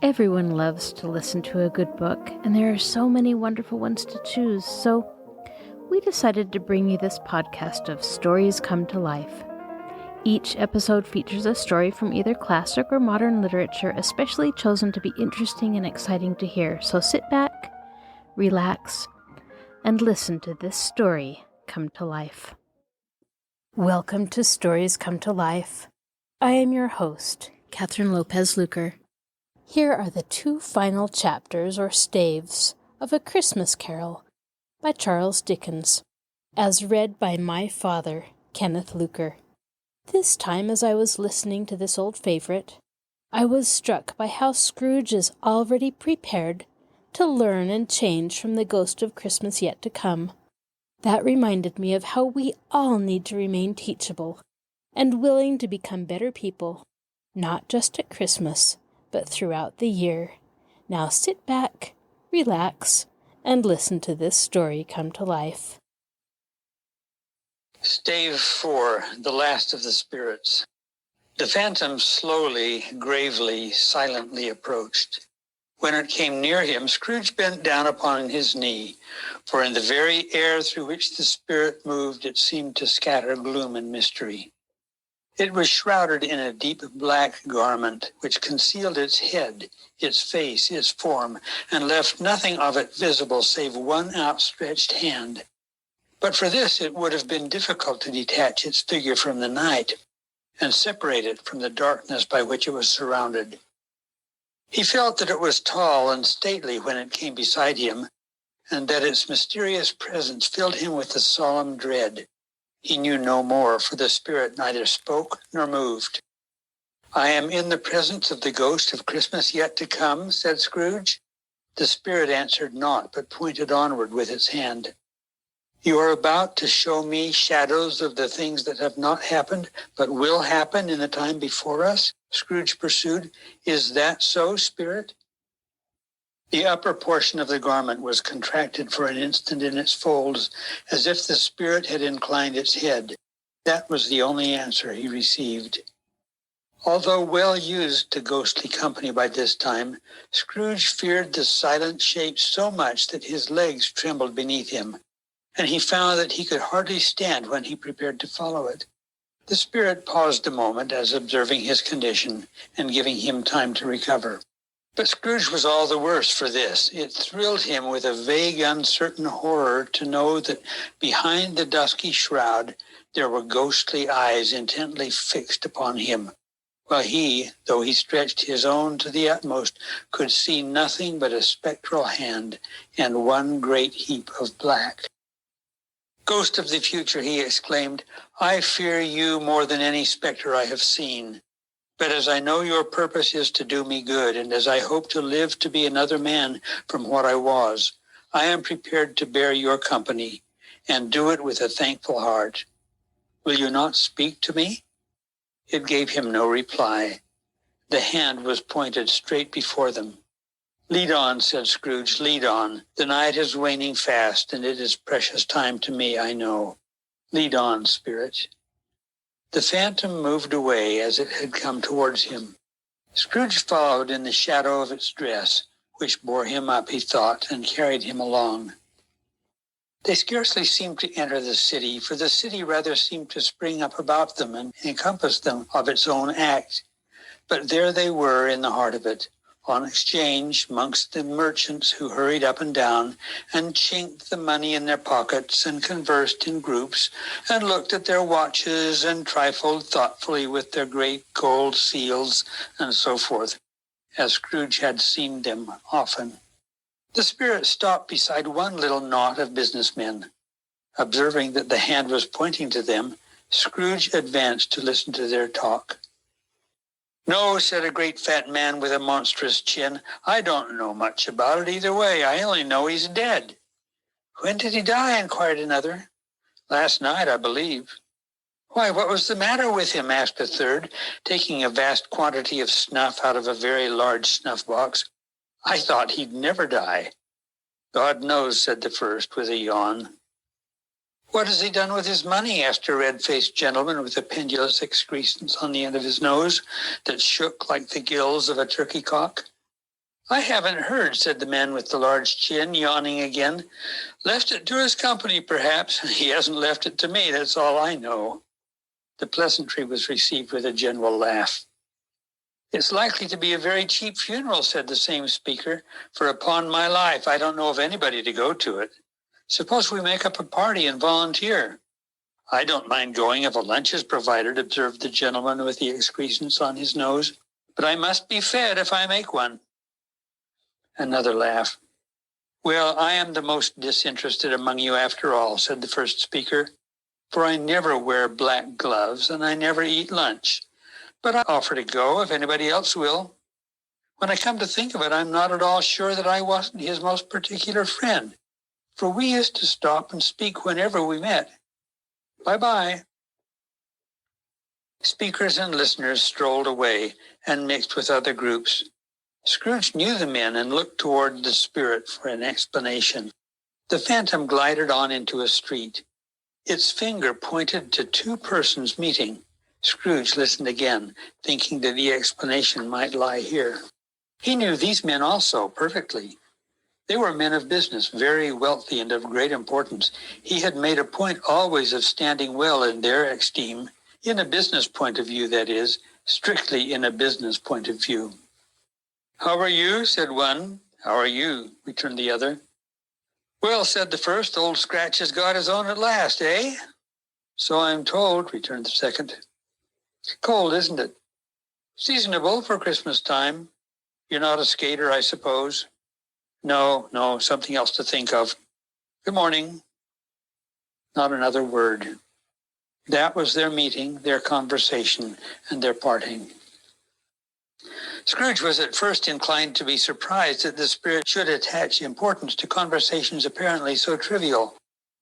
Everyone loves to listen to a good book, and there are so many wonderful ones to choose, so we decided to bring you this podcast of Stories Come to Life. Each episode features a story from either classic or modern literature, especially chosen to be interesting and exciting to hear. So sit back, relax, and listen to this story come to life. Welcome to Stories Come to Life. I am your host, Kathryn Lopez Luker. Here are the two final chapters, or staves, of A Christmas Carol by Charles Dickens, as read by my father, Kenneth Luker. This time, as I was listening to this old favorite, I was struck by how Scrooge is already prepared to learn and change from the ghost of Christmas yet to come. That reminded me of how we all need to remain teachable and willing to become better people, not just at Christmas, but throughout the year. Now sit back, relax, and listen to this story come to life. Stave 4, The Last of the Spirits. The phantom slowly, gravely, silently approached. When it came near him, Scrooge bent down upon his knee, for in the very air through which the spirit moved, it seemed to scatter gloom and mystery. It was shrouded in a deep black garment which concealed its head, its face, its form, and left nothing of it visible save one outstretched hand. But for this it would have been difficult to detach its figure from the night and separate it from the darkness by which it was surrounded. He felt that it was tall and stately when it came beside him, and that its mysterious presence filled him with a solemn dread. He knew no more, for the spirit neither spoke nor moved. "I am in the presence of the ghost of Christmas yet to come," said Scrooge. The spirit answered not, but pointed onward with its hand. "You are about to show me shadows of the things that have not happened, but will happen in the time before us?" Scrooge pursued. "Is that so, spirit?" The upper portion of the garment was contracted for an instant in its folds, as if the spirit had inclined its head. That was the only answer he received. Although well used to ghostly company by this time, Scrooge feared the silent shape so much that his legs trembled beneath him, and he found that he could hardly stand when he prepared to follow it. The spirit paused a moment, as observing his condition and giving him time to recover. But Scrooge was all the worse for this. It thrilled him with a vague, uncertain horror to know that behind the dusky shroud there were ghostly eyes intently fixed upon him, while he, though he stretched his own to the utmost, could see nothing but a spectral hand and one great heap of black. "Ghost of the future," he exclaimed, "I fear you more than any spectre I have seen. But as I know your purpose is to do me good, and as I hope to live to be another man from what I was, I am prepared to bear your company, and do it with a thankful heart. Will you not speak to me?" It gave him no reply. The hand was pointed straight before them. "Lead on," said Scrooge, "lead on. The night is waning fast, and it is precious time to me, I know. Lead on, spirit." The phantom moved away as it had come towards him. Scrooge followed in the shadow of its dress, which bore him up, he thought, and carried him along. They scarcely seemed to enter the city, for the city rather seemed to spring up about them and encompass them of its own act. But there they were in the heart of it, on exchange amongst the merchants who hurried up and down and chinked the money in their pockets and conversed in groups and looked at their watches and trifled thoughtfully with their great gold seals and so forth, as Scrooge had seen them often. The spirit stopped beside one little knot of businessmen. Observing that the hand was pointing to them, Scrooge advanced to listen to their talk. "No," said a great fat man with a monstrous chin, "I don't know much about it either way. I only know he's dead." "When did he die?" inquired another. "Last night, I believe." "Why, what was the matter with him?" asked a third, taking a vast quantity of snuff out of a very large snuff box. "I thought he'd never die." "God knows," said the first with a yawn. "What has he done with his money?" asked a red-faced gentleman with a pendulous excrescence on the end of his nose that shook like the gills of a turkey cock. I haven't heard, said the man with the large chin, yawning again. Left it to his company, perhaps. He hasn't left it to me, that's all I know. The pleasantry was received with a general laugh. It's likely to be a very cheap funeral, said the same speaker, for upon my life, I don't know of anybody to go to it. Suppose we make up a party and volunteer. I don't mind going if a lunch is provided, observed the gentleman with the excrescence on his nose, but I must be fed if I make one. Another laugh. Well, I am the most disinterested among you after all, said the first speaker, for I never wear black gloves and I never eat lunch. But I offer to go if anybody else will. When I come to think of it, I'm not at all sure that I wasn't his most particular friend, for we used to stop and speak whenever we met. Bye-bye. Speakers and listeners strolled away and mixed with other groups. Scrooge knew the men and looked toward the spirit for an explanation. The phantom glided on into a street. Its finger pointed to two persons meeting. Scrooge listened again, thinking that the explanation might lie here. He knew these men also perfectly. They were men of business, very wealthy and of great importance. He had made a point always of standing well in their esteem, in a business point of view, that is, strictly in a business point of view. How are you? Said one. How are you? Returned the other. Well, said the first, old Scratch has got his own at last, eh? So I'm told, returned the second. Cold, isn't it? Seasonable for Christmas time. You're not a skater, I suppose? No, something else to think of. Good morning. Not another word. That was their meeting, their conversation, and their parting. Scrooge was at first inclined to be surprised that the spirit should attach importance to conversations apparently so trivial.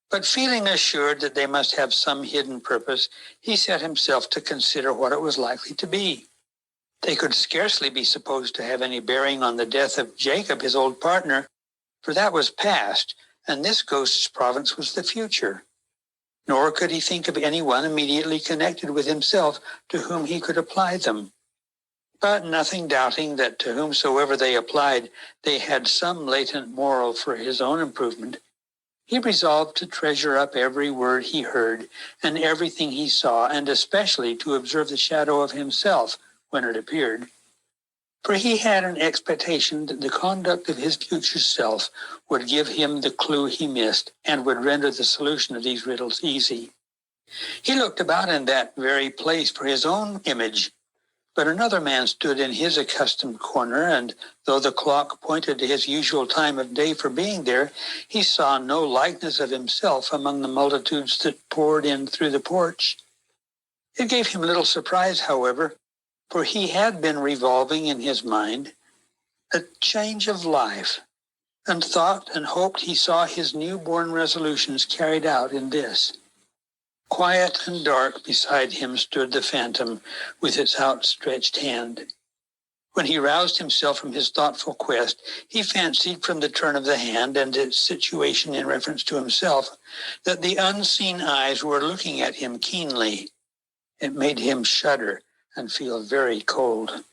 But feeling assured that they must have some hidden purpose, he set himself to consider what it was likely to be. They could scarcely be supposed to have any bearing on the death of Jacob, his old partner, for that was past, and this ghost's province was the future. Nor could he think of anyone immediately connected with himself to whom he could apply them. But nothing doubting that to whomsoever they applied, they had some latent moral for his own improvement, he resolved to treasure up every word he heard and everything he saw, and especially to observe the shadow of himself when it appeared. For he had an expectation that the conduct of his future self would give him the clue he missed and would render the solution of these riddles easy. He looked about in that very place for his own image, but another man stood in his accustomed corner, and though the clock pointed to his usual time of day for being there, he saw no likeness of himself among the multitudes that poured in through the porch. It gave him little surprise, however, for he had been revolving in his mind a change of life, and thought and hoped he saw his newborn resolutions carried out in this. Quiet and dark beside him stood the phantom with its outstretched hand. When he roused himself from his thoughtful quest, he fancied from the turn of the hand and its situation in reference to himself that the unseen eyes were looking at him keenly. It made him shudder and feel very cold.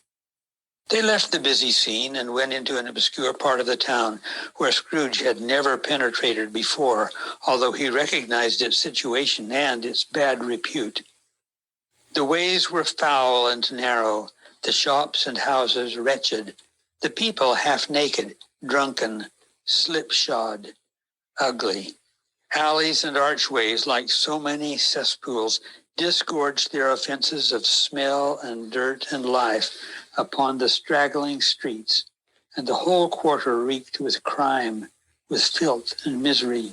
They left the busy scene and went into an obscure part of the town where Scrooge had never penetrated before, although he recognized its situation and its bad repute. The ways were foul and narrow, the shops and houses wretched, the people half-naked, drunken, slipshod, ugly. Alleys and archways, like so many cesspools, disgorged their offenses of smell and dirt and life upon the straggling streets, and the whole quarter reeked with crime, with filth and misery.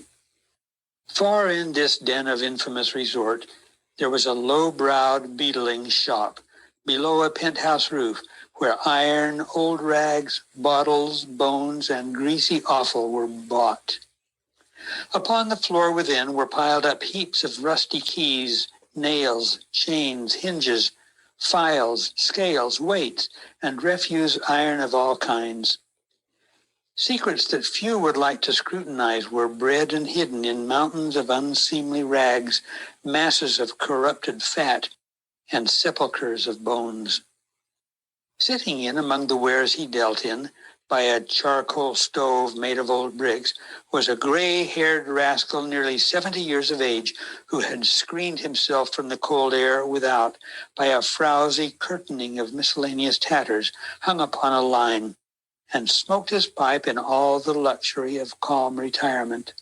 Far in this den of infamous resort, there was a low-browed beetling shop below a penthouse roof where iron, old rags, bottles, bones, and greasy offal were bought. Upon the floor within were piled up heaps of rusty keys, nails, chains, hinges, files, scales, weights, and refuse iron of all kinds. Secrets that few would like to scrutinize were bred and hidden in mountains of unseemly rags, masses of corrupted fat, and sepulchres of bones. Sitting in among the wares he dealt in, by a charcoal stove made of old bricks, was a gray-haired rascal nearly 70 years of age who had screened himself from the cold air without by a frowsy curtaining of miscellaneous tatters hung upon a line, and smoked his pipe in all the luxury of calm retirement.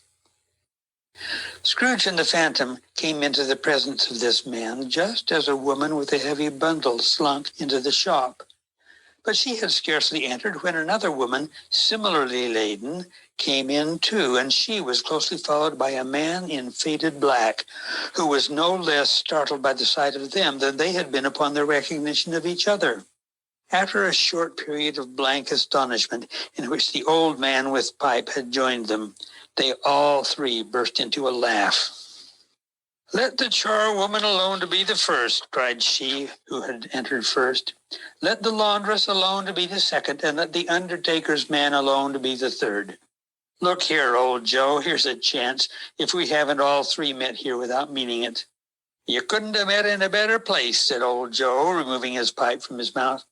Scrooge and the Phantom came into the presence of this man just as a woman with a heavy bundle slunk into the shop. But she had scarcely entered when another woman, similarly laden, came in too, and she was closely followed by a man in faded black, who was no less startled by the sight of them than they had been upon the recognition of each other. After a short period of blank astonishment in which the old man with pipe had joined them, they all three burst into a laugh. "Let the charwoman alone to be the first," cried she who had entered first. "Let the laundress alone to be the second, and let the undertaker's man alone to be the third. Look here, old Joe, here's a chance, if we haven't all three met here without meaning it." "You couldn't have met in a better place," said old Joe, removing his pipe from his mouth.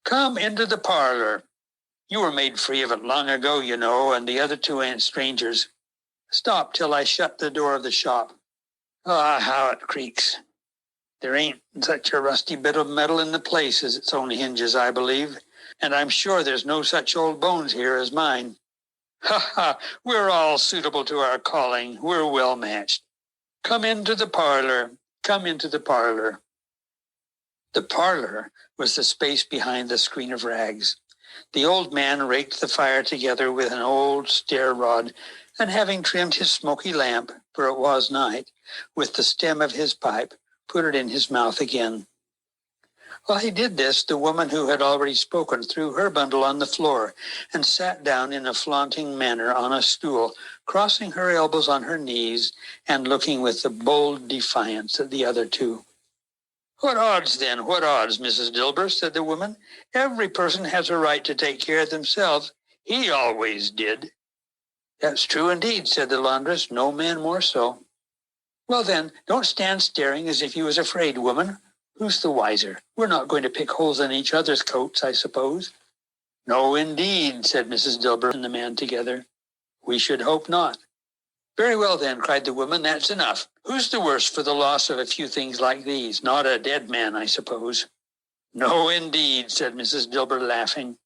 "Come into the parlor. You were made free of it long ago, you know, and the other two ain't strangers. Stop till I shut the door of the shop. Ah, how it creaks. There ain't such a rusty bit of metal in the place as its own hinges, I believe, and I'm sure there's no such old bones here as mine. Ha ha, we're all suitable to our calling. We're well matched. Come into the parlor. Come into the parlor." The parlor was the space behind the screen of rags. The old man raked the fire together with an old stair rod, and having trimmed his smoky lamp, for it was night, with the stem of his pipe, put it in his mouth again. While he did this, the woman who had already spoken threw her bundle on the floor and sat down in a flaunting manner on a stool, crossing her elbows on her knees and looking with a bold defiance at the other two. "What odds, then? What odds, Mrs. Dilber?" said the woman. "Every person has a right to take care of themselves. He always did." "That's true indeed," said the laundress, "no man more so." "Well then, don't stand staring as if you was afraid, woman. Who's the wiser? We're not going to pick holes in each other's coats, I suppose." "No, indeed," said Mrs. Dilber and the man together. "We should hope not." "Very well then," cried the woman, "that's enough. Who's the worse for the loss of a few things like these? Not a dead man, I suppose." "No, indeed," said Mrs. Dilber, laughing.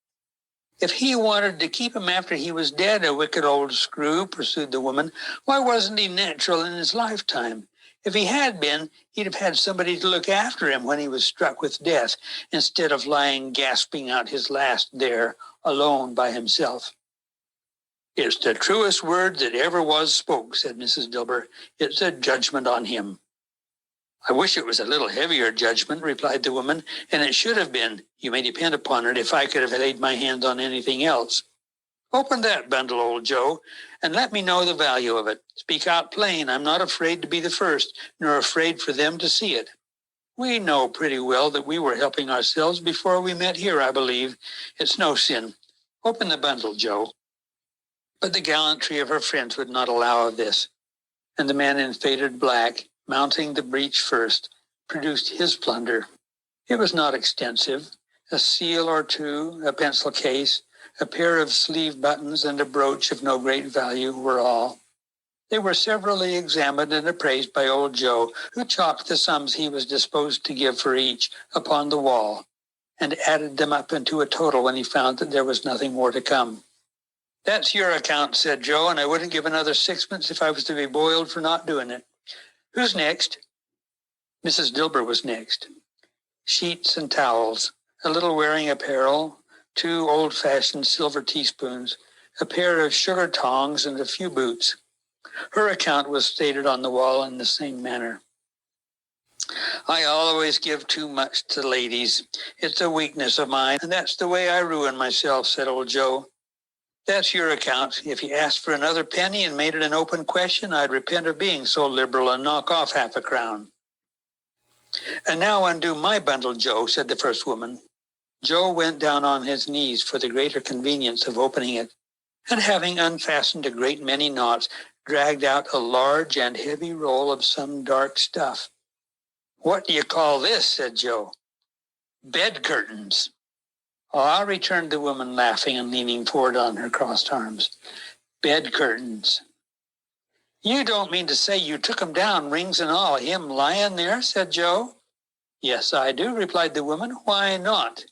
"If he wanted to keep him after he was dead, a wicked old screw," pursued the woman, "why wasn't he natural in his lifetime? If he had been, he'd have had somebody to look after him when he was struck with death, instead of lying gasping out his last there, alone by himself." "It's the truest word that ever was spoke," said Mrs. Dilber. "It's a judgment on him." "I wish it was a little heavier judgment," replied the woman, "and it should have been, you may depend upon it, if I could have laid my hands on anything else. Open that bundle, old Joe, and let me know the value of it. Speak out plain. I'm not afraid to be the first, nor afraid for them to see it. We know pretty well that we were helping ourselves before we met here, I believe. It's no sin. Open the bundle, Joe." But the gallantry of her friends would not allow of this, and the man in faded black, mounting the breach first, produced his plunder. It was not extensive. A seal or two, a pencil case, a pair of sleeve buttons, and a brooch of no great value were all. They were severally examined and appraised by old Joe, who chalked the sums he was disposed to give for each upon the wall, and added them up into a total when he found that there was nothing more to come. "That's your account," said Joe, "and I wouldn't give another sixpence if I was to be boiled for not doing it. Who's next?" Mrs. Dilber was next. Sheets and towels, a little wearing apparel, 2 old-fashioned silver teaspoons, a pair of sugar tongs, and a few boots. Her account was stated on the wall in the same manner. "I always give too much to ladies. It's a weakness of mine, and that's the way I ruin myself," said old Joe. "That's your account. If you asked for another penny and made it an open question, I'd repent of being so liberal and knock off half a crown." "And now undo my bundle, Joe," said the first woman. Joe went down on his knees for the greater convenience of opening it, and having unfastened a great many knots, dragged out a large and heavy roll of some dark stuff. "What do you call this?" said Joe. "Bed curtains." Ah, returned the woman, laughing and leaning forward on her crossed arms. Bed curtains. You don't mean to say you took 'em down, rings and all, him lying there, said Joe. Yes, I do, replied the woman. Why not?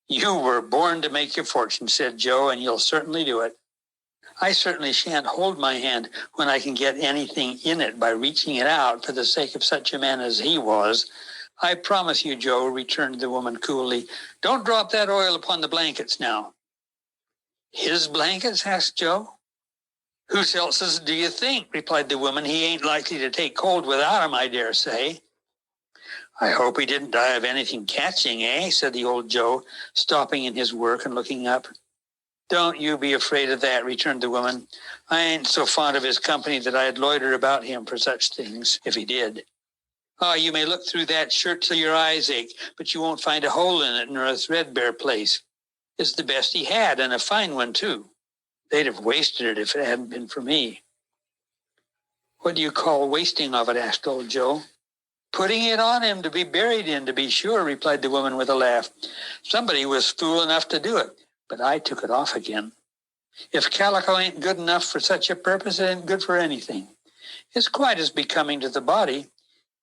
You were born to make your fortune, said Joe, and you'll certainly do it. I certainly shan't hold my hand when I can get anything in it by reaching it out for the sake of such a man as he was. I promise you, Joe, returned the woman coolly. Don't drop that oil upon the blankets now. His blankets? Asked Joe. Whose else's do you think? Replied the woman. He ain't likely to take cold without 'em, I dare say. I hope he didn't die of anything catching, eh? Said the old Joe, stopping in his work and looking up. Don't you be afraid of that, returned the woman. I ain't so fond of his company that I'd loiter about him for such things, if he did. Ah, you may look through that shirt till your eyes ache, but you won't find a hole in it nor a threadbare place. It's the best he had, and a fine one, too. They'd have wasted it if it hadn't been for me. What do you call wasting of it? Asked old Joe. Putting it on him to be buried in, to be sure, replied the woman with a laugh. Somebody was fool enough to do it, but I took it off again. If calico ain't good enough for such a purpose, it ain't good for anything. It's quite as becoming to the body.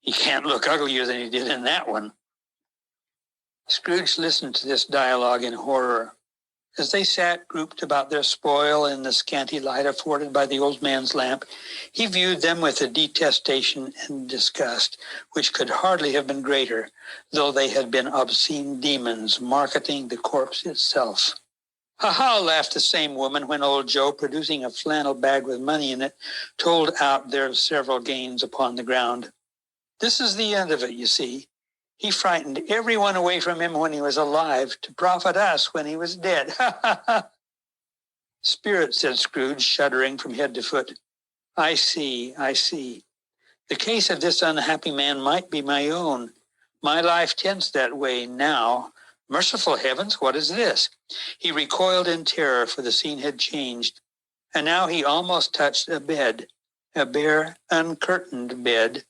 He can't look uglier than he did in that one. Scrooge listened to this dialogue in horror. As they sat grouped about their spoil in the scanty light afforded by the old man's lamp, he viewed them with a detestation and disgust which could hardly have been greater, though they had been obscene demons marketing the corpse itself. Ha-ha, laughed the same woman when old Joe, producing a flannel bag with money in it, told out their several gains upon the ground. This is the end of it, you see. He frightened everyone away from him when he was alive to profit us when he was dead. Ha, ha, ha. Spirit, said Scrooge, shuddering from head to foot. I see. The case of this unhappy man might be my own. My life tends that way now. Merciful heavens, what is this? He recoiled in terror, for the scene had changed, and now he almost touched a bed, a bare, uncurtained bed,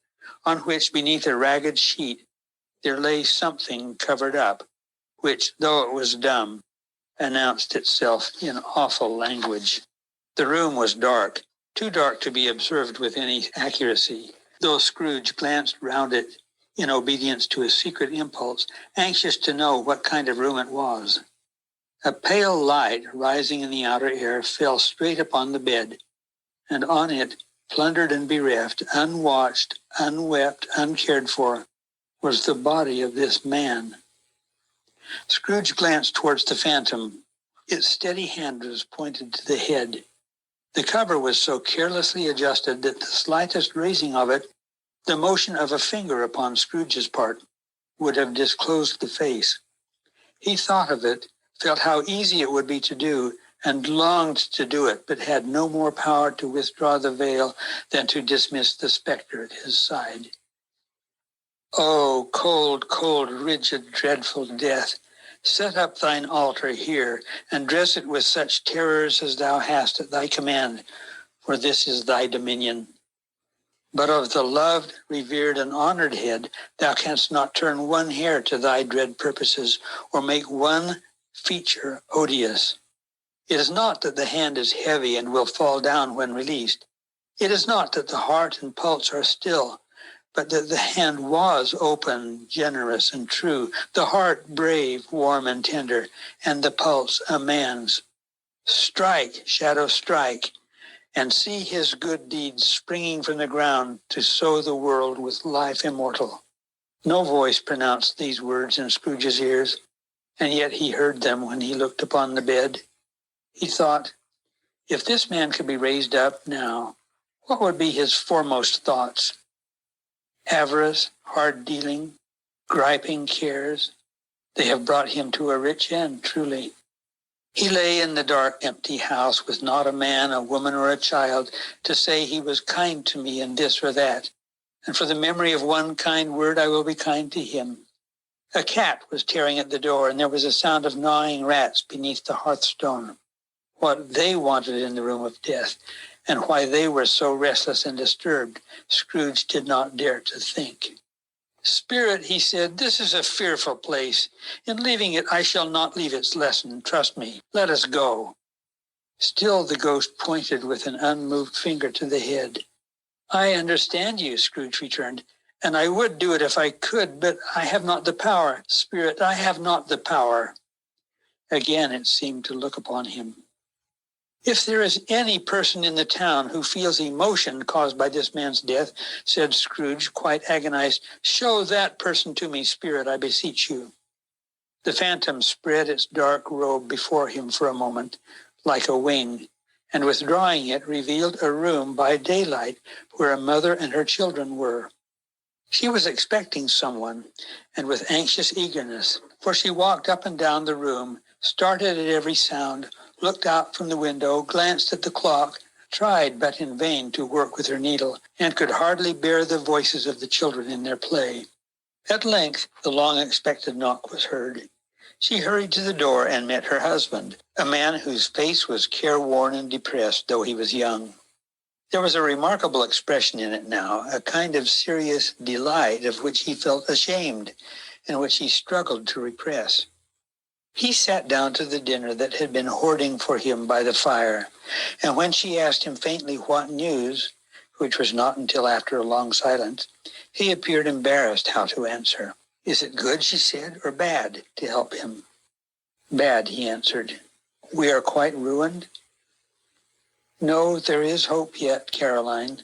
on which, beneath a ragged sheet, there lay something covered up, which, though it was dumb, announced itself in awful language. The room was dark, too dark to be observed with any accuracy, though Scrooge glanced round it in obedience to a secret impulse, anxious to know what kind of room it was. A pale light rising in the outer air fell straight upon the bed, and on it, plundered and bereft, unwatched, unwept, uncared for, was the body of this man. Scrooge glanced towards the phantom. Its steady hand was pointed to the head. The cover was so carelessly adjusted that the slightest raising of it, the motion of a finger upon Scrooge's part, would have disclosed the face. He thought of it, felt how easy it would be to do, and longed to do it, but had no more power to withdraw the veil than to dismiss the spectre at his side. Oh, cold, cold, rigid, dreadful death, set up thine altar here, and dress it with such terrors as thou hast at thy command, for this is thy dominion. But of the loved, revered, and honored head, thou canst not turn one hair to thy dread purposes, or make one feature odious. It is not that the hand is heavy and will fall down when released. It is not that the heart and pulse are still, but that the hand was open, generous, and true, the heart brave, warm, and tender, and the pulse a man's. Strike, shadow, strike, and see his good deeds springing from the ground to sow the world with life immortal. No voice pronounced these words in Scrooge's ears, and yet he heard them when he looked upon the bed. He thought, if this man could be raised up now, what would be his foremost thoughts? Avarice, hard dealing, griping cares, they have brought him to a rich end, truly. He lay in the dark, empty house with not a man, a woman, or a child to say he was kind to me in this or that, and for the memory of one kind word I will be kind to him. A cat was tearing at the door, and there was a sound of gnawing rats beneath the hearthstone. What they wanted in the room of death, and why they were so restless and disturbed, Scrooge did not dare to think. Spirit, he said, this is a fearful place. In leaving it, I shall not leave its lesson. Trust me. Let us go. Still the ghost pointed with an unmoved finger to the head. I understand you, Scrooge returned, and I would do it if I could, but I have not the power. Spirit, I have not the power. Again it seemed to look upon him. If there is any person in the town who feels emotion caused by this man's death, said Scrooge, quite agonized, show that person to me, Spirit, I beseech you. The phantom spread its dark robe before him for a moment, like a wing, and withdrawing it revealed a room by daylight where a mother and her children were. She was expecting someone, and with anxious eagerness, for she walked up and down the room, started at every sound, looked out from the window, glanced at the clock, tried but in vain to work with her needle, and could hardly bear the voices of the children in their play. At length, the long-expected knock was heard. She hurried to the door and met her husband, a man whose face was careworn and depressed, though he was young. There was a remarkable expression in it now, a kind of serious delight of which he felt ashamed, and which he struggled to repress. He sat down to the dinner that had been hoarding for him by the fire, and when she asked him faintly what news, which was not until after a long silence, he appeared embarrassed how to answer. Is it good, she said, or bad, to help him? Bad, he answered. We are quite ruined? No, there is hope yet, Caroline.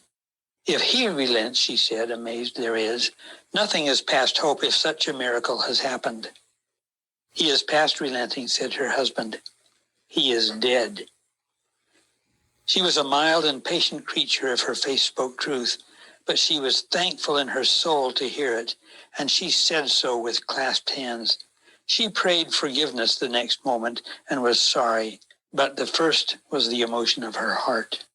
If he relents, she said, amazed, there is. Nothing is past hope if such a miracle has happened. He is past relenting, said her husband. He is dead. She was a mild and patient creature if her face spoke truth, but she was thankful in her soul to hear it, and she said so with clasped hands. She prayed forgiveness the next moment and was sorry, but the first was the emotion of her heart.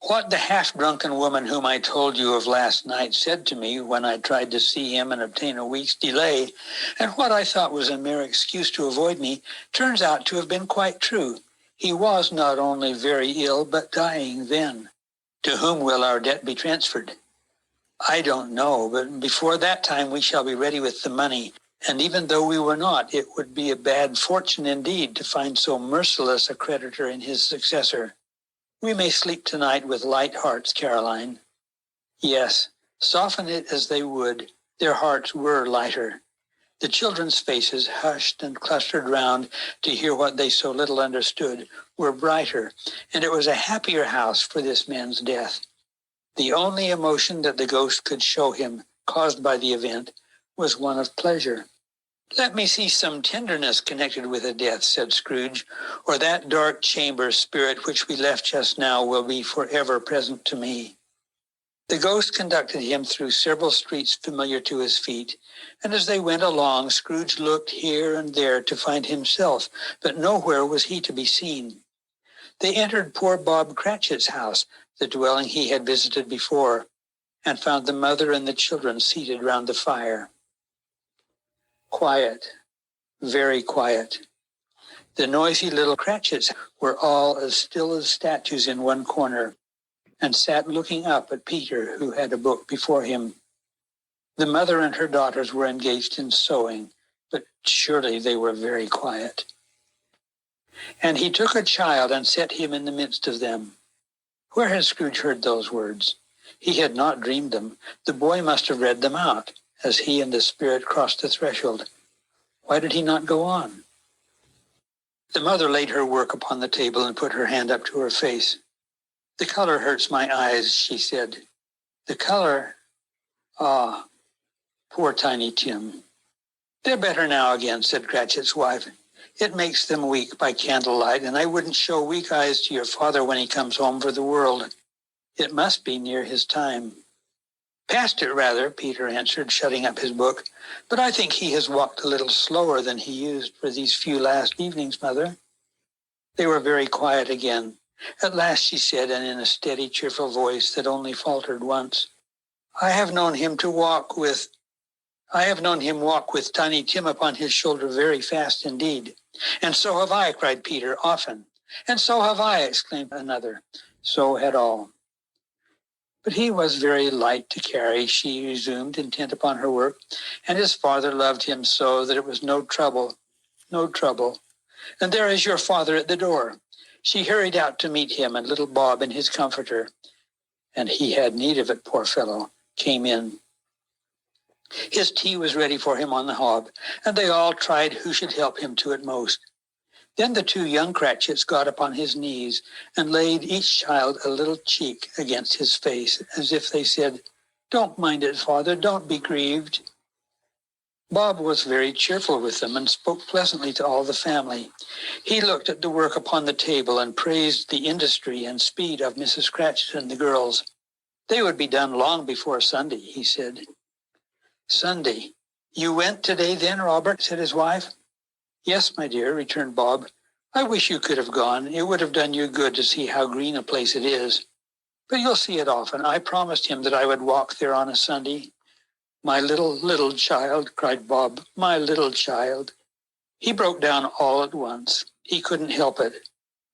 What the half-drunken woman whom I told you of last night said to me when I tried to see him and obtain a week's delay, and what I thought was a mere excuse to avoid me, turns out to have been quite true. He was not only very ill, but dying then. To whom will our debt be transferred? I don't know, but before that time we shall be ready with the money, and even though we were not, it would be a bad fortune indeed to find so merciless a creditor in his successor. We may sleep tonight with light hearts, Caroline. Yes, soften it as they would, their hearts were lighter. The children's faces, hushed and clustered round to hear what they so little understood, were brighter, and it was a happier house for this man's death. The only emotion that the ghost could show him, caused by the event, was one of pleasure. Let me see some tenderness connected with a death, said Scrooge, or that dark chamber spirit which we left just now will be forever present to me. The ghost conducted him through several streets familiar to his feet, and as they went along, Scrooge looked here and there to find himself, but nowhere was he to be seen. They entered poor Bob Cratchit's house, the dwelling he had visited before, and found the mother and the children seated round the fire. Quiet, very quiet. The noisy little Cratchits were all as still as statues in one corner, and sat looking up at Peter, who had a book before him. The mother and her daughters were engaged in sewing, but surely they were very quiet. And he took a child and set him in the midst of them. Where had Scrooge heard those words? He had not dreamed them. The boy must have read them out, as he and the spirit crossed the threshold. Why did he not go on? The mother laid her work upon the table and put her hand up to her face. The color hurts my eyes, she said. The color? Ah, poor Tiny Tim. They're better now again, said Cratchit's wife. It makes them weak by candlelight, and I wouldn't show weak eyes to your father when he comes home for the world. It must be near his time. Past it, rather, Peter answered, shutting up his book. But I think he has walked a little slower than he used for these few last evenings, Mother. They were very quiet again. At last she said, and in a steady, cheerful voice that only faltered once, I have known him walk with Tiny Tim upon his shoulder very fast indeed. And so have I, cried Peter, often. And so have I, exclaimed another. So had all. But he was very light to carry, she resumed, intent upon her work, and his father loved him so that it was no trouble, no trouble. And there is your father at the door. She hurried out to meet him, and little Bob in his comforter, and he had need of it, poor fellow, came in. His tea was ready for him on the hob, and they all tried who should help him to it most. Then the two young Cratchits got upon his knees and laid each child a little cheek against his face, as if they said, "Don't mind it, father, don't be grieved." Bob was very cheerful with them and spoke pleasantly to all the family. He looked at the work upon the table and praised the industry and speed of Mrs. Cratchit and the girls. They would be done long before Sunday, he said. "Sunday. You went today then, Robert?" said his wife. "Yes, my dear," returned Bob. "I wish you could have gone. It would have done you good to see how green a place it is. But you'll see it often. I promised him that I would walk there on a Sunday." "My little child," cried Bob, "my little child." He broke down all at once. He couldn't help it.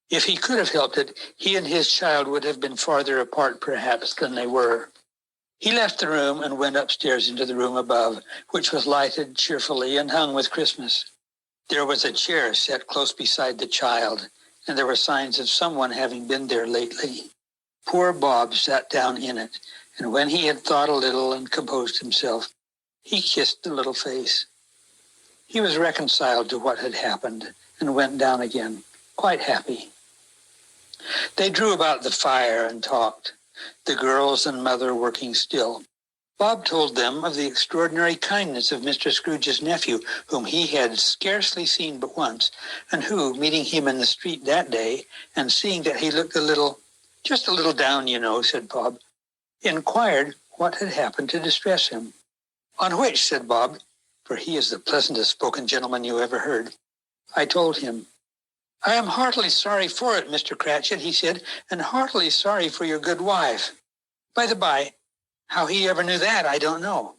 If he could have helped it, he and his child would have been farther apart, perhaps, than they were. He left the room and went upstairs into the room above, which was lighted cheerfully and hung with Christmas. There was a chair set close beside the child, and there were signs of someone having been there lately. Poor Bob sat down in it, and when he had thought a little and composed himself, he kissed the little face. He was reconciled to what had happened and went down again, quite happy. They drew about the fire and talked, the girls and mother working still. Bob told them of the extraordinary kindness of Mr. Scrooge's nephew, whom he had scarcely seen but once, and who, meeting him in the street that day, and seeing that he looked just a little down, you know, said Bob, inquired what had happened to distress him. "On which," said Bob, for he is the pleasantest spoken gentleman you ever heard, I told him. "I am heartily sorry for it, Mr. Cratchit," he said, "and heartily sorry for your good wife. By the by, how he ever knew that, I don't know."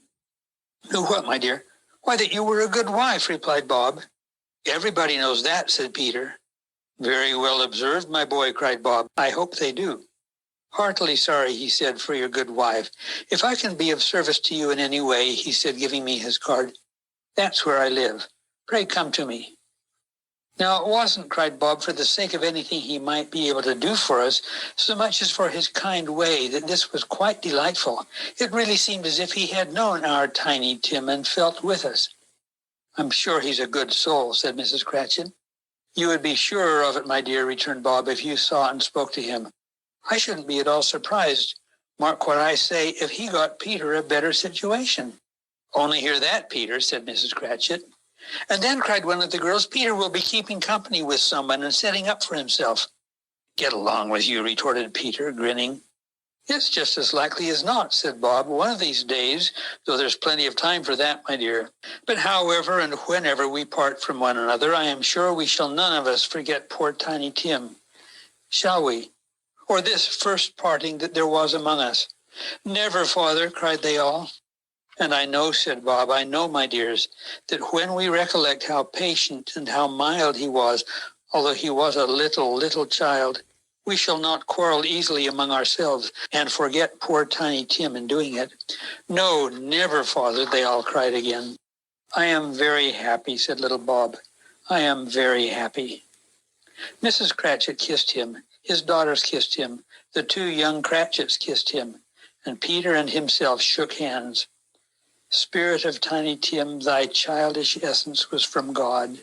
"Knew what, my dear?" "Why, that you were a good wife," replied Bob. "Everybody knows that," said Peter. "Very well observed, my boy," cried Bob. "I hope they do." "Heartily sorry," he said, "for your good wife. If I can be of service to you in any way," he said, giving me his card, "that's where I live. Pray come to me." "Now it wasn't," cried Bob, "for the sake of anything he might be able to do for us, so much as for his kind way, that this was quite delightful. It really seemed as if he had known our Tiny Tim and felt with us." "I'm sure he's a good soul," said Mrs. Cratchit. "You would be surer of it, my dear," returned Bob, "if you saw and spoke to him. I shouldn't be at all surprised, mark what I say, if he got Peter a better situation." "Only hear that, Peter," said Mrs. Cratchit. "And then," cried one of the girls, "Peter will be keeping company with someone and setting up for himself." "Get along with you," retorted Peter, grinning. "It's just as likely as not," said Bob, "one of these days, though there's plenty of time for that, my dear. But however and whenever we part from one another, I am sure we shall none of us forget poor Tiny Tim. Shall we? Or this first parting that there was among us?" "Never, father," cried they all. "And I know," said Bob, "I know, my dears, that when we recollect how patient and how mild he was, although he was a little child, we shall not quarrel easily among ourselves and forget poor Tiny Tim in doing it." "No, never, father," they all cried again. "I am very happy," said little Bob. "I am very happy." Mrs. Cratchit kissed him, his daughters kissed him, the two young Cratchits kissed him, and Peter and himself shook hands. "Spirit of Tiny Tim, thy childish essence was from God."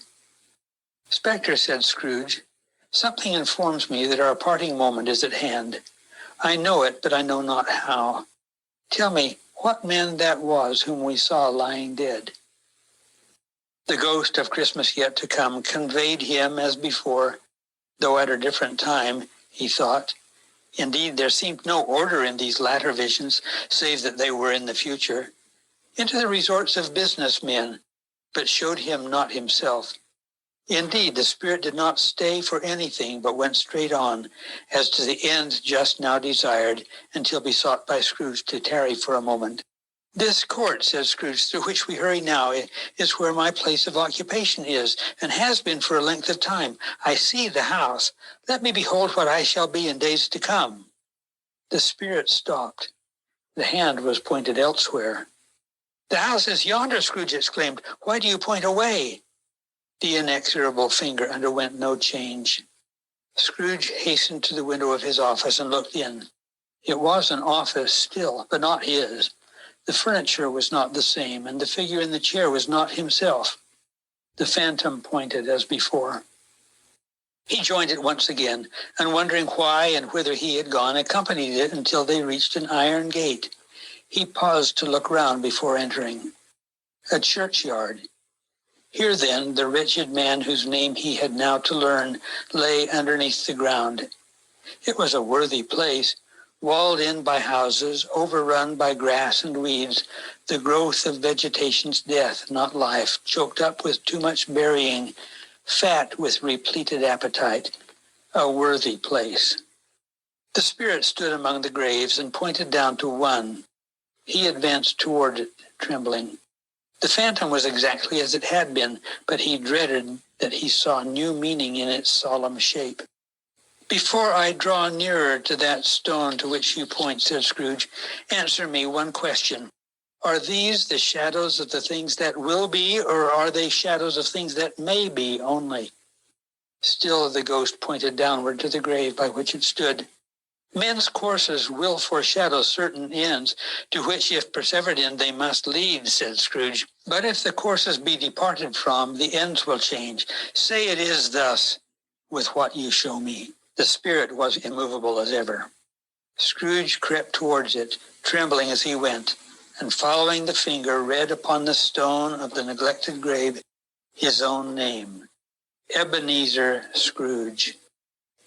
"Spectre," said Scrooge, "something informs me that our parting moment is at hand. I know it, but I know not how. Tell me what man that was whom we saw lying dead." The ghost of Christmas yet to come conveyed him as before, though at a different time, he thought. Indeed, there seemed no order in these latter visions, save that they were in the future, into the resorts of business men, but showed him not himself. Indeed, the spirit did not stay for anything, but went straight on, as to the end just now desired, until besought by Scrooge to tarry for a moment. "This court," says Scrooge, "through which we hurry now, is where my place of occupation is, and has been for a length of time. I see the house. Let me behold what I shall be in days to come." The spirit stopped. The hand was pointed elsewhere. "The house is yonder," Scrooge exclaimed. "Why do you point away?" The inexorable finger underwent no change. Scrooge hastened to the window of his office and looked in. It was an office still, but not his. The furniture was not the same, and the figure in the chair was not himself. The phantom pointed as before. He joined it once again, and wondering why and whither he had gone, accompanied it until they reached an iron gate. He paused to look round before entering. A churchyard. Here, then, the wretched man whose name he had now to learn lay underneath the ground. It was a worthy place, walled in by houses, overrun by grass and weeds, the growth of vegetation's death, not life, choked up with too much burying, fat with repleted appetite. A worthy place. The spirit stood among the graves and pointed down to one. He advanced toward it, trembling. The phantom was exactly as it had been, but he dreaded that he saw new meaning in its solemn shape. "Before I draw nearer to that stone to which you point," said Scrooge, "answer me one question. Are these the shadows of the things that will be, or are they shadows of things that may be only?" Still the ghost pointed downward to the grave by which it stood. "Men's courses will foreshadow certain ends, to which, if persevered in, they must lead," said Scrooge. "But if the courses be departed from, the ends will change. Say it is thus with what you show me." The spirit was immovable as ever. Scrooge crept towards it, trembling as he went, and following the finger, read upon the stone of the neglected grave his own name, Ebenezer Scrooge.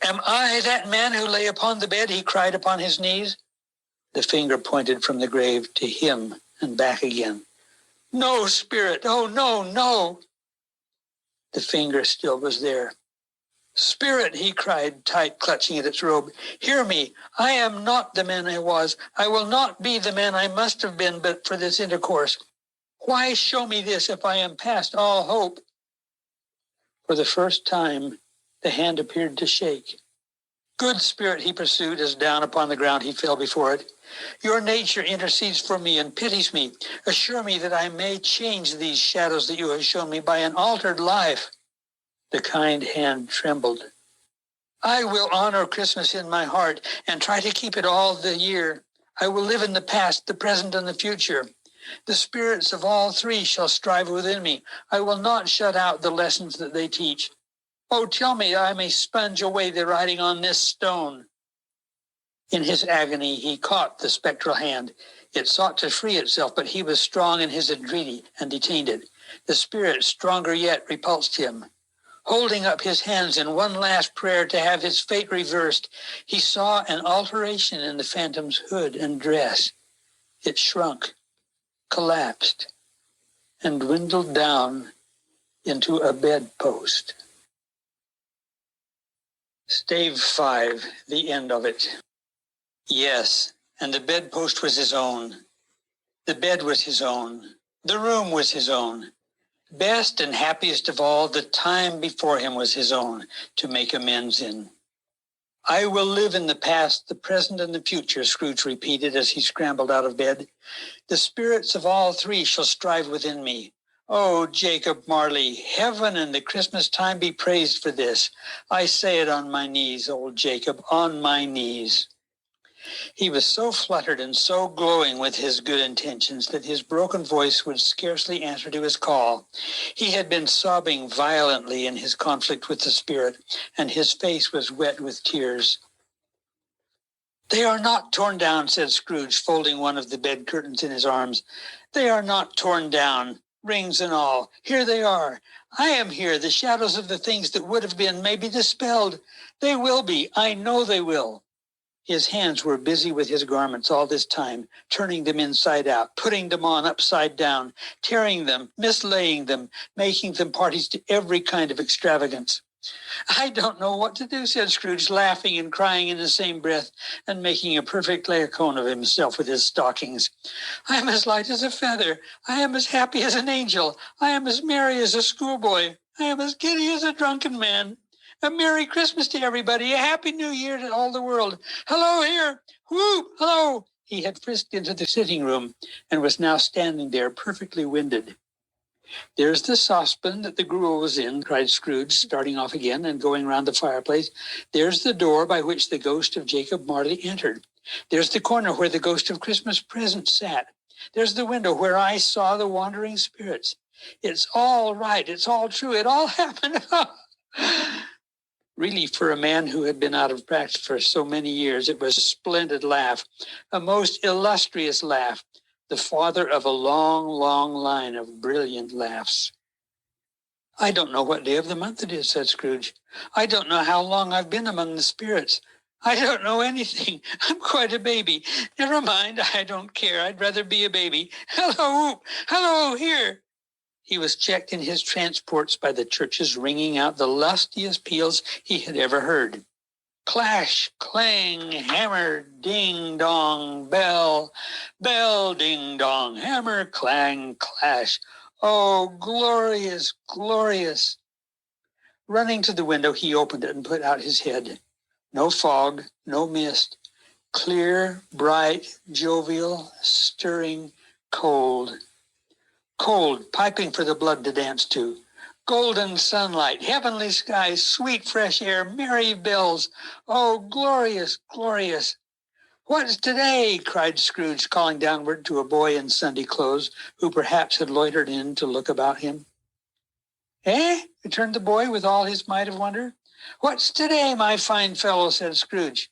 "Am I that man who lay upon the bed?" he cried upon his knees. The finger pointed from the grave to him and back again. "No, spirit, oh, no, no!" The finger still was there. "Spirit," he cried, tight clutching at its robe, "hear me. I am not the man I was. I will not be the man I must have been but for this intercourse. Why show me this if I am past all hope?" For the first time, the hand appeared to shake. "Good spirit," he pursued, as down upon the ground he fell before it, "your nature intercedes for me and pities me. Assure me that I may change these shadows that you have shown me by an altered life." The kind hand trembled. "I will honor Christmas in my heart and try to keep it all the year. I will live in the past, the present, and the future. The spirits of all three shall strive within me. I will not shut out the lessons that they teach. Oh, tell me I may sponge away the writing on this stone." In his agony, he caught the spectral hand. It sought to free itself, but he was strong in his entreaty and detained it. The spirit, stronger yet, repulsed him. Holding up his hands in one last prayer to have his fate reversed, he saw an alteration in the phantom's hood and dress. It shrunk, collapsed, and dwindled down into a bedpost. Stave 5, the end of it. Yes, and the bedpost was his own. The bed was his own. The room was his own. Best and happiest of all, the time before him was his own to make amends in. "I will live in the past, the present, and the future," Scrooge repeated as he scrambled out of bed. "The spirits of all three shall strive within me. Oh, Jacob Marley, heaven and the Christmas time be praised for this. I say it on my knees, old Jacob, on my knees." He was so fluttered and so glowing with his good intentions that his broken voice would scarcely answer to his call. He had been sobbing violently in his conflict with the spirit, and his face was wet with tears. "They are not torn down," said Scrooge, folding one of the bed curtains in his arms. "They are not torn down, rings and all. Here they are. I am here. The shadows of the things that would have been may be dispelled. They will be. I know they will." His hands were busy with his garments all this time, turning them inside out, putting them on upside down, tearing them, mislaying them, making them parties to every kind of extravagance. "I don't know what to do," said Scrooge, laughing and crying in the same breath, and making a perfect laocoon of himself with his stockings. "I am as light as a feather. I am as happy as an angel. I am as merry as a schoolboy. I am as giddy as a drunken man. A Merry Christmas to everybody. A Happy New Year to all the world. Hello here. Whoop. Hello. He had frisked into the sitting room and was now standing there perfectly winded. "There's the saucepan that the gruel was in," cried Scrooge, starting off again and going round the fireplace. "There's the door by which the ghost of Jacob Marley entered. There's the corner where the ghost of Christmas Present sat. There's the window where I saw the wandering spirits. It's all right. It's all true. It all happened." Really, for a man who had been out of practice for so many years, it was a splendid laugh, a most illustrious laugh, the father of a long, long line of brilliant laughs. "I don't know what day of the month it is," said Scrooge. "I don't know how long I've been among the spirits. I don't know anything. I'm quite a baby. Never mind, I don't care. I'd rather be a baby. Hello, hello, here." He was checked in his transports by the churches ringing out the lustiest peals he had ever heard. Clash, clang, hammer, ding, dong, bell, bell, ding, dong, hammer, clang, clash. Oh, glorious, glorious. Running to the window, he opened it and put out his head. No fog, no mist. Clear, bright, jovial, stirring, cold. Cold, piping for the blood to dance to. Golden sunlight, heavenly skies, sweet fresh air, merry bells. Oh, glorious, glorious. "What's today?" cried Scrooge, calling downward to a boy in Sunday clothes, who perhaps had loitered in to look about him. "Eh?" returned the boy with all his might of wonder. "What's today, my fine fellow?" said Scrooge.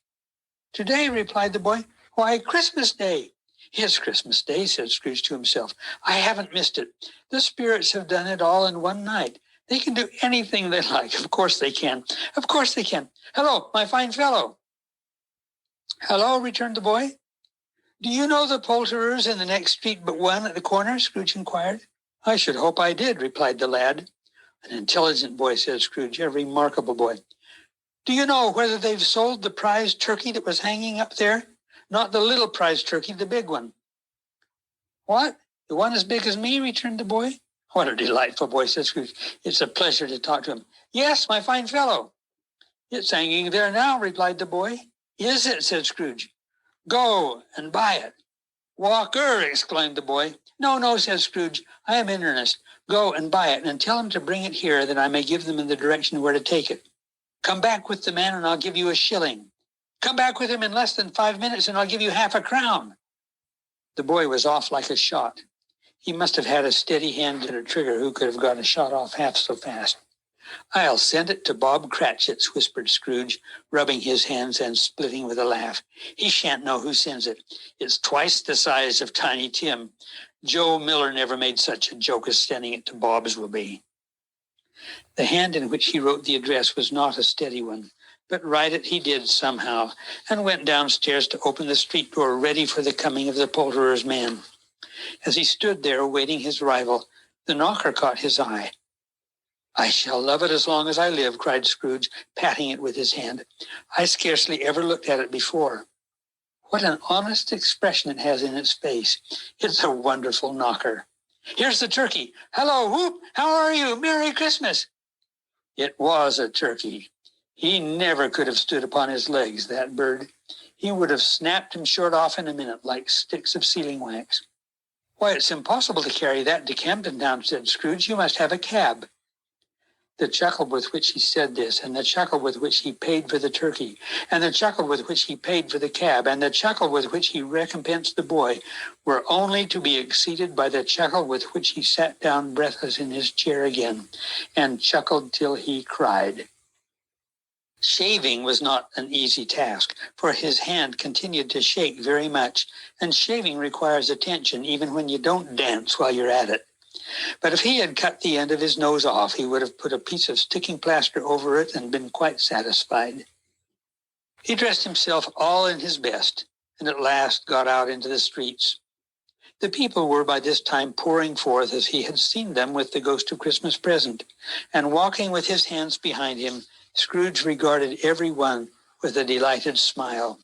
"Today," replied the boy. "Why, Christmas Day." "Yes, Christmas Day," said Scrooge to himself. "I haven't missed it. The spirits have done it all in one night. They can do anything they like. Of course they can. Of course they can. Hello, my fine fellow." "Hello," returned the boy. "Do you know the poulterers in the next street but one at the corner?" Scrooge inquired. "I should hope I did," replied the lad. "An intelligent boy," said Scrooge, "a remarkable boy. Do you know whether they've sold the prize turkey that was hanging up there? Not the little prize turkey, the big one." "What? The one as big as me?" returned the boy. "What a delightful boy," said Scrooge. "It's a pleasure to talk to him." "Yes, my fine fellow." "It's hanging there now," replied the boy. "Is it?" said Scrooge. "Go and buy it." "Walker!" exclaimed the boy. "No, no," said Scrooge. "I am in earnest. Go and buy it, and tell him to bring it here, that I may give them in the direction where to take it. Come back with the man, and I'll give you a shilling. Come back with him in less than 5 minutes, and I'll give you half a crown." The boy was off like a shot. He must have had a steady hand and a trigger who could have got a shot off half so fast. "I'll send it to Bob Cratchit's," whispered Scrooge, rubbing his hands and splitting with a laugh. "He shan't know who sends it. It's twice the size of Tiny Tim. Joe Miller never made such a joke as sending it to Bob's will be." The hand in which he wrote the address was not a steady one, but write it he did somehow, and went downstairs to open the street door, ready for the coming of the poulterer's man. As he stood there awaiting his arrival, the knocker caught his eye. "I shall love it as long as I live," cried Scrooge, patting it with his hand. "I scarcely ever looked at it before. What an honest expression it has in its face. It's a wonderful knocker. Here's the turkey. Hello, whoop! How are you? Merry Christmas!" It was a turkey. He never could have stood upon his legs, that bird. He would have snapped him short off in a minute, like sticks of sealing wax. "Why, it's impossible to carry that to Camden Town," said Scrooge. "You must have a cab." The chuckle with which he said this, and the chuckle with which he paid for the turkey, and the chuckle with which he paid for the cab, and the chuckle with which he recompensed the boy, were only to be exceeded by the chuckle with which he sat down breathless in his chair again, and chuckled till he cried. Shaving was not an easy task, for his hand continued to shake very much, and shaving requires attention even when you don't dance while you're at it. But if he had cut the end of his nose off, he would have put a piece of sticking plaster over it and been quite satisfied. He dressed himself all in his best, and at last got out into the streets. The people were by this time pouring forth as he had seen them with the ghost of Christmas Present, and walking with his hands behind him, Scrooge regarded every one with a delighted smile.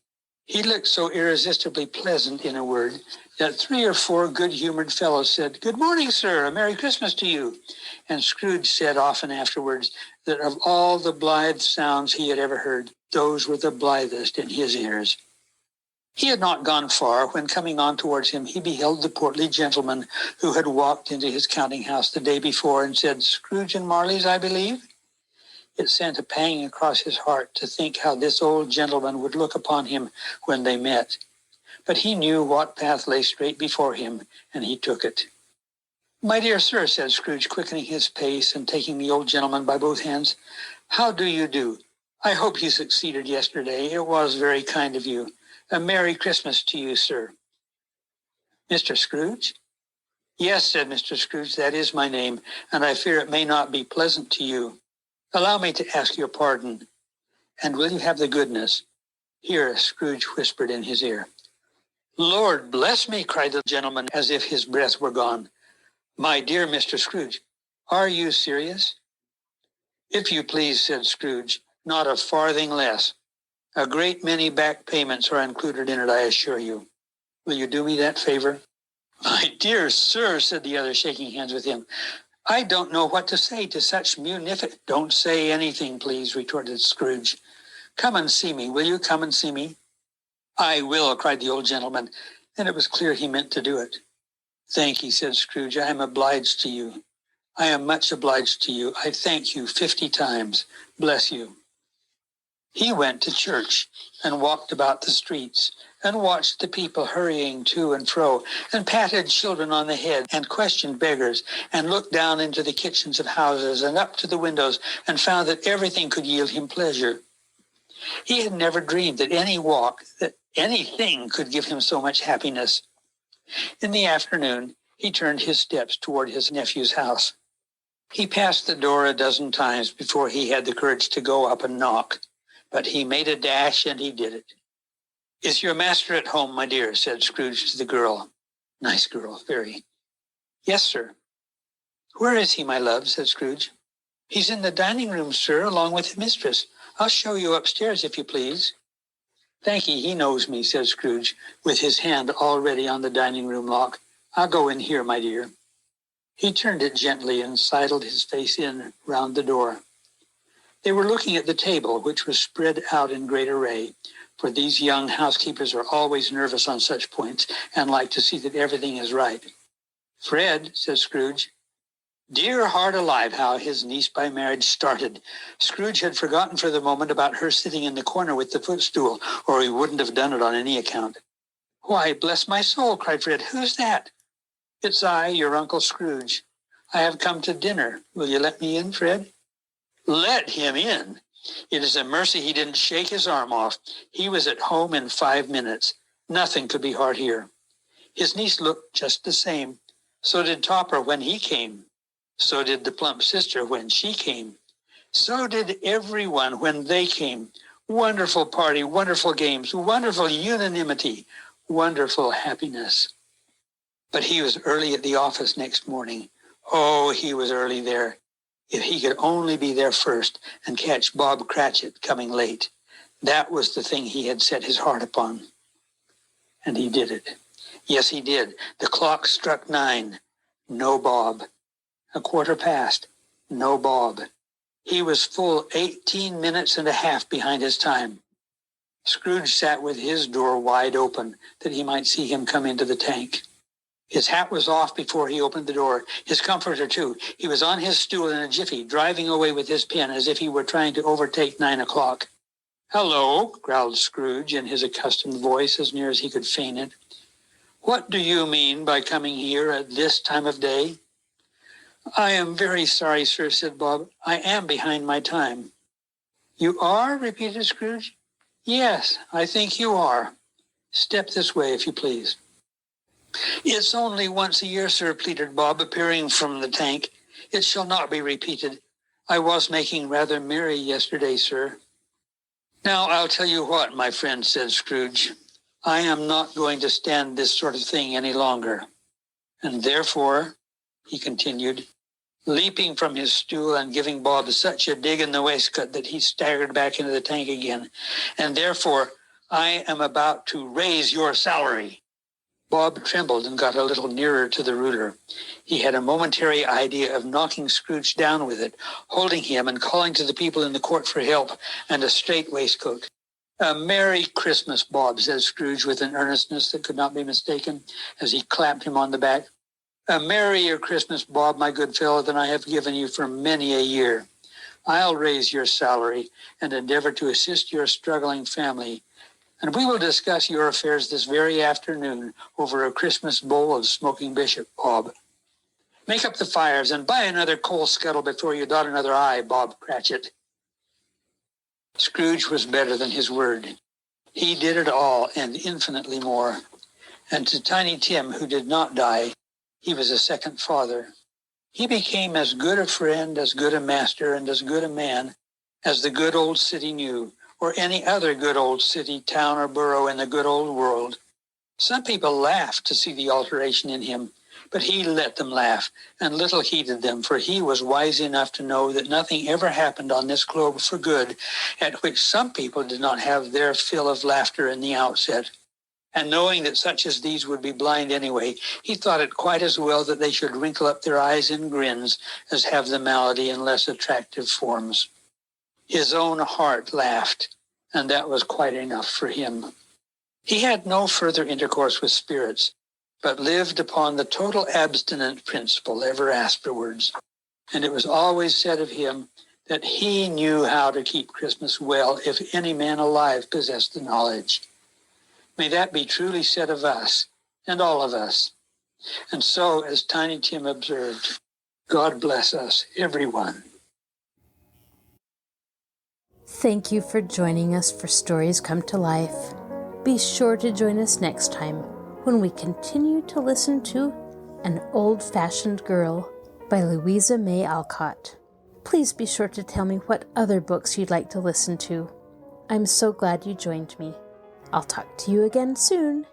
He looked so irresistibly pleasant, in a word, that 3 or 4 good-humored fellows said, "Good morning, sir, a Merry Christmas to you." And Scrooge said often afterwards that of all the blithe sounds he had ever heard, those were the blithest in his ears. He had not gone far when, coming on towards him, he beheld the portly gentleman who had walked into his counting-house the day before and said, "Scrooge and Marley's, I believe?" It sent a pang across his heart to think how this old gentleman would look upon him when they met. But he knew what path lay straight before him, and he took it. "My dear sir," said Scrooge, quickening his pace and taking the old gentleman by both hands, "how do you do? I hope you succeeded yesterday. It was very kind of you. A Merry Christmas to you, sir." "Mr. Scrooge?" "Yes," said Mr. Scrooge, "that is my name, and I fear it may not be pleasant to you. Allow me to ask your pardon. And will you have the goodness—" Here Scrooge whispered in his ear. "Lord bless me," cried the gentleman, as if his breath were gone. "My dear Mr. Scrooge, are you serious?" "If you please," said Scrooge, "not a farthing less. A great many back payments are included in it, I assure you. Will you do me that favor?" "My dear sir," said the other, shaking hands with him, "I don't know what to say to such munificent—" "Don't say anything, please," retorted Scrooge. "Come and see me. Will you come and see me?" "I will," cried the old gentleman, and it was clear he meant to do it. "Thank you," said Scrooge. "I am obliged to you. I am much obliged to you. I thank you 50 times. Bless you." He went to church and walked about the streets and watched the people hurrying to and fro and patted children on the head and questioned beggars and looked down into the kitchens of houses and up to the windows and found that everything could yield him pleasure. He had never dreamed that anything could give him so much happiness. In the afternoon, he turned his steps toward his nephew's house. He passed the door a dozen times before he had the courage to go up and knock. But he made a dash, and he did it. "Is your master at home, my dear?" said Scrooge to the girl. Nice girl, very. "Yes, sir." "Where is he, my love?" said Scrooge. "He's in the dining room, sir, along with his mistress. I'll show you upstairs, if you please." "Thank ye, he knows me," said Scrooge, with his hand already on the dining room lock. "I'll go in here, my dear." He turned it gently and sidled his face in round the door. They were looking at the table, which was spread out in great array, for these young housekeepers are always nervous on such points and like to see that everything is right. "Fred," said Scrooge. Dear heart alive, how his niece by marriage started. Scrooge had forgotten for the moment about her sitting in the corner with the footstool, or he wouldn't have done it on any account. "Why, bless my soul," cried Fred, "who's that?" "It's I, your Uncle Scrooge. I have come to dinner. Will you let me in, Fred?" Let him in? It is a mercy he didn't shake his arm off. He was at home in 5 minutes. Nothing could be hard here. His niece looked just the same. So did Topper when he came. So did the plump sister when she came. So did everyone when they came. Wonderful party, wonderful games, wonderful unanimity, wonderful happiness. But he was early at the office next morning. Oh, he was early there. If he could only be there first and catch Bob Cratchit coming late. That was the thing he had set his heart upon. And he did it. Yes, he did. The clock struck 9. No Bob. 1:15. No Bob. He was full 18 minutes and a half behind his time. Scrooge sat with his door wide open that he might see him come into the tank. His hat was off before he opened the door, his comforter too. He was on his stool in a jiffy, driving away with his pen as if he were trying to overtake 9 o'clock. "Hello," growled Scrooge in his accustomed voice, as near as he could feign it. "What do you mean by coming here at this time of day?" "I am very sorry, sir," said Bob. "I am behind my time." "You are?" repeated Scrooge. "Yes, I think you are. Step this way, if you please." "It's only once a year, sir," pleaded Bob, appearing from the tank. "It shall not be repeated. I was making rather merry yesterday, sir." "Now, I'll tell you what, my friend," said Scrooge. "I am not going to stand this sort of thing any longer. And therefore," he continued, leaping from his stool and giving Bob such a dig in the waistcoat that he staggered back into the tank again, "and therefore I am about to raise your salary." Bob trembled and got a little nearer to the ruler. He had a momentary idea of knocking Scrooge down with it, holding him and calling to the people in the court for help and a straight waistcoat. "A Merry Christmas, Bob," said Scrooge with an earnestness that could not be mistaken as he clapped him on the back. "A merrier Christmas, Bob, my good fellow, than I have given you for many a year. I'll raise your salary and endeavor to assist your struggling family, and we will discuss your affairs this very afternoon over a Christmas bowl of smoking bishop, Bob. Make up the fires and buy another coal scuttle before you dot another I, Bob Cratchit." Scrooge was better than his word. He did it all and infinitely more. And to Tiny Tim, who did not die, he was a second father. He became as good a friend, as good a master, and as good a man as the good old city knew, or any other good old city, town, or borough in the good old world. Some people laughed to see the alteration in him, but he let them laugh, and little heeded them, for he was wise enough to know that nothing ever happened on this globe for good, at which some people did not have their fill of laughter in the outset. And knowing that such as these would be blind anyway, he thought it quite as well that they should wrinkle up their eyes in grins as have the malady in less attractive forms. His own heart laughed, and that was quite enough for him. He had no further intercourse with spirits, but lived upon the total abstinent principle ever afterwards. And it was always said of him that he knew how to keep Christmas well if any man alive possessed the knowledge. May that be truly said of us, and all of us. And so, as Tiny Tim observed, God bless us, everyone. Thank you for joining us for Stories Come to Life. Be sure to join us next time when we continue to listen to An Old-Fashioned Girl by Louisa May Alcott. Please be sure to tell me what other books you'd like to listen to. I'm so glad you joined me. I'll talk to you again soon.